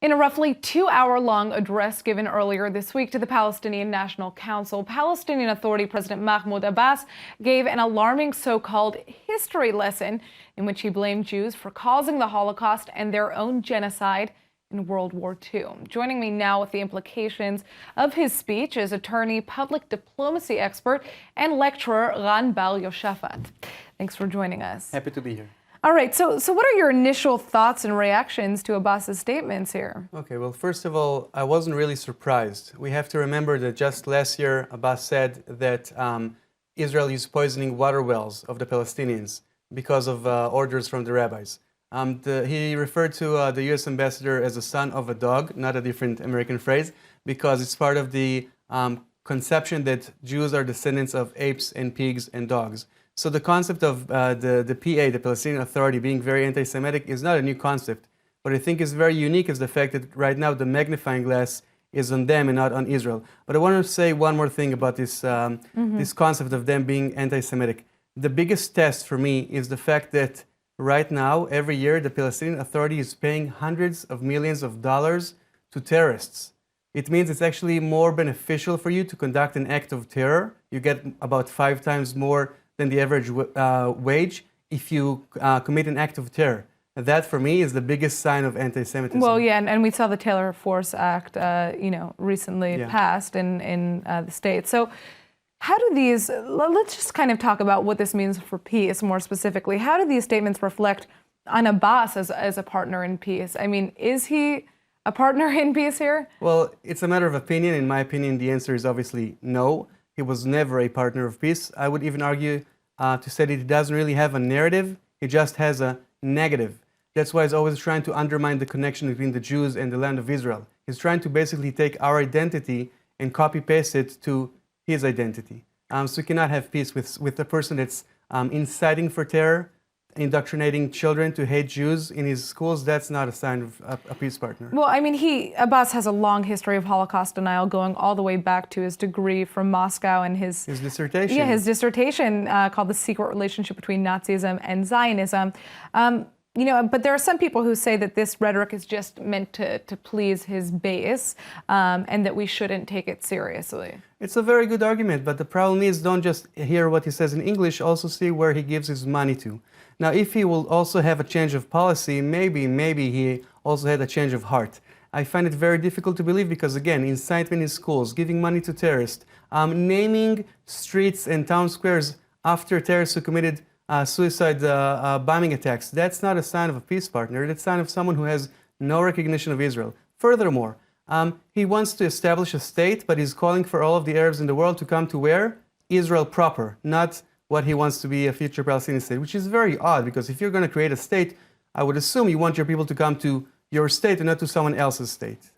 In a roughly 2-hour-long address given earlier this week to the Palestinian National Council, Palestinian Authority President Mahmoud Abbas gave an alarming so-called history lesson in which he blamed Jews for causing the Holocaust and their own genocide in World War II. Joining me now with the implications of his speech is attorney, public diplomacy expert, and lecturer Bar-Yoshafat. Thanks for joining us. Happy to be here. All right, so what are your initial thoughts and reactions to Abbas's statements here? Okay, well, first of all, I wasn't really surprised. We have to remember that just last year, Abbas said that Israel is poisoning water wells of the Palestinians because of orders from the rabbis. He referred to the U.S. ambassador as a son of a dog, not a different American phrase, because it's part of the conception that Jews are descendants of apes and pigs and dogs. So the concept of the PA, the Palestinian Authority, being very anti-Semitic is not a new concept. What I think is very unique is the fact that right now the magnifying glass is on them and not on Israel. But I want to say one more thing about this, this concept of them being anti-Semitic. The biggest test for me is the fact that right now, every year, the Palestinian Authority is paying hundreds of millions of dollars to terrorists. It means it's actually more beneficial for you to conduct an act of terror. You get about 5 times more than the average wage if you commit an act of terror. That, for me, is the biggest sign of anti-Semitism. Well, yeah, and we saw the Taylor Force Act, recently passed in the States. So how do these, let's just kind of talk about what this means for peace more specifically. How do these statements reflect on Abbas as a partner in peace? I mean, is he a partner in peace here? Well, it's a matter of opinion. In my opinion, the answer is obviously no. He was never a partner of peace. I would even argue to say that he doesn't really have a narrative. He just has a negative. That's why he's always trying to undermine the connection between the Jews and the land of Israel. He's trying to basically take our identity and copy-paste it to his identity. So we cannot have peace with a person that's inciting for terror, indoctrinating children to hate Jews in his schools. That's not a sign of a peace partner. Well, I mean, Abbas has a long history of Holocaust denial, going all the way back to his degree from Moscow and his dissertation. Yeah, his dissertation called "The Secret Relationship Between Nazism and Zionism." But there are some people who say that this rhetoric is just meant to please his base, and that we shouldn't take it seriously. It's a very good argument, but the problem is, don't just hear what he says in English, also see where he gives his money to. Now, if he will also have a change of policy, maybe he also had a change of heart. I find it very difficult to believe because, again, incitement in schools, giving money to terrorists, naming streets and town squares after terrorists who committed suicide bombing attacks, that's not a sign of a peace partner. That's a sign of someone who has no recognition of Israel. Furthermore, he wants to establish a state, but he's calling for all of the Arabs in the world to come to where? Israel proper, not what he wants to be a future Palestinian state, which is very odd because if you're going to create a state, I would assume you want your people to come to your state and not to someone else's state.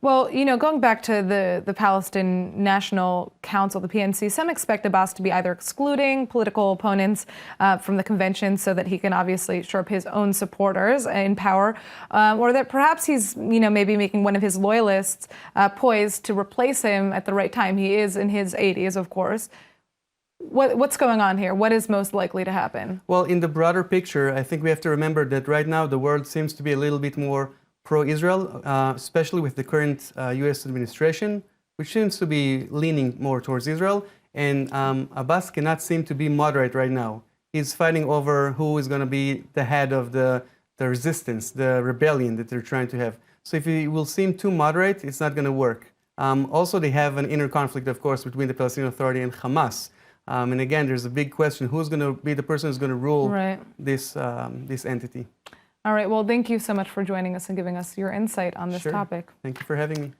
Well, going back to the Palestinian National Council, the PNC, some expect Abbas to be either excluding political opponents from the convention so that he can obviously shore up his own supporters in power, or that perhaps he's, maybe making one of his loyalists poised to replace him at the right time. He is in his 80s, of course. What's going on here? What is most likely to happen? Well, in the broader picture, I think we have to remember that right now the world seems to be a little bit more pro-Israel, especially with the current U.S. administration, which seems to be leaning more towards Israel. And Abbas cannot seem to be moderate right now. He's fighting over who is going to be the head of the resistance, the rebellion that they're trying to have. So if he will seem too moderate, it's not going to work. Also, they have an inner conflict, of course, between the Palestinian Authority and Hamas. And again, there's a big question, who's going to be the person who's going to rule this entity? All right, well, thank you so much for joining us and giving us your insight on this topic. Thank you for having me.